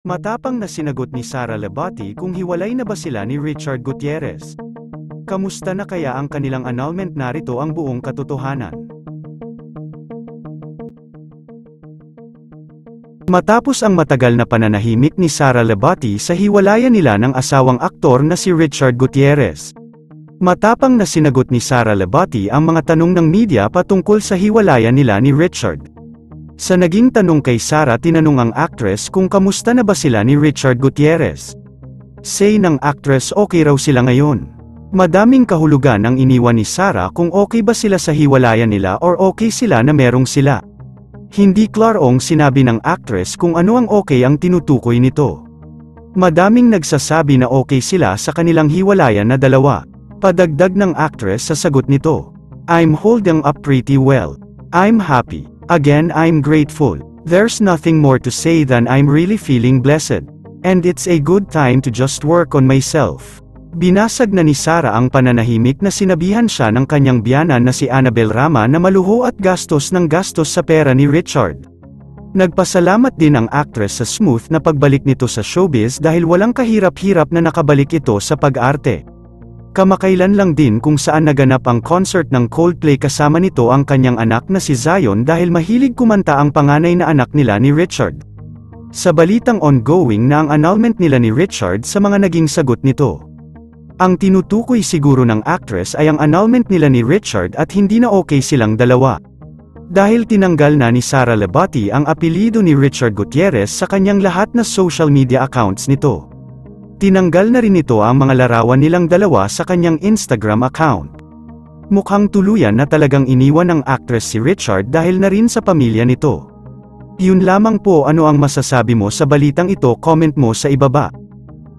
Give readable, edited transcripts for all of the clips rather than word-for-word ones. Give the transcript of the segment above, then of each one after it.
Matapang na sinagot ni Sara Labati kung hiwalay na ba sila ni Richard Gutierrez. Kamusta na kaya ang kanilang annulment? Narito ang buong katotohanan. Matapos ang matagal na pananahimik ni Sara Labati sa hiwalayan nila ng asawang aktor na si Richard Gutierrez. Matapang na sinagot ni Sara Labati ang mga tanong ng media patungkol sa hiwalayan nila ni Richard. Sa naging tanong kay Sara, tinanong ang actress kung kamusta na ba sila ni Richard Gutierrez. Say ng actress okay raw sila ngayon. Madaming kahulugan ang iniwan ni Sara kung okay ba sila sa hiwalayan nila or okay sila na merong sila. Hindi klarong sinabi ng actress kung ano ang okay ang tinutukoy nito. Madaming nagsasabi na okay sila sa kanilang hiwalayan na dalawa. Padagdag ng actress sa sagot nito, "I'm holding up pretty well. I'm happy. Again, I'm grateful. There's nothing more to say than I'm really feeling blessed. And it's a good time to just work on myself." Binasag na ni Sara ang pananahimik na sinabihan siya ng kanyang biyanan na si Annabel Rama na maluho at gastos ng gastos sa pera ni Richard. Nagpasalamat din ang actress sa smooth na pagbalik nito sa showbiz dahil walang kahirap-hirap na nakabalik ito sa pag-arte. Kamakailan lang din kung saan naganap ang concert ng Coldplay kasama nito ang kanyang anak na si Zion dahil mahilig kumanta ang panganay na anak nila ni Richard. Sa balitang ongoing na ang annulment nila ni Richard sa mga naging sagot nito. Ang tinutukoy siguro ng actress ay ang annulment nila ni Richard at hindi na okay silang dalawa. Dahil tinanggal na ni Sara Labati ang apelyido ni Richard Gutierrez sa kanyang lahat na social media accounts nito. Tinanggal na rin ito ang mga larawan nilang dalawa sa kanyang Instagram account. Mukhang tuluyan na talagang iniwan ng actress si Richard dahil na rin sa pamilya nito. Yun lamang po, ano ang masasabi mo sa balitang ito? Comment mo sa ibaba.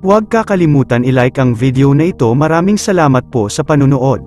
Huwag kakalimutan i-like ang video na ito. Maraming salamat po sa panunood.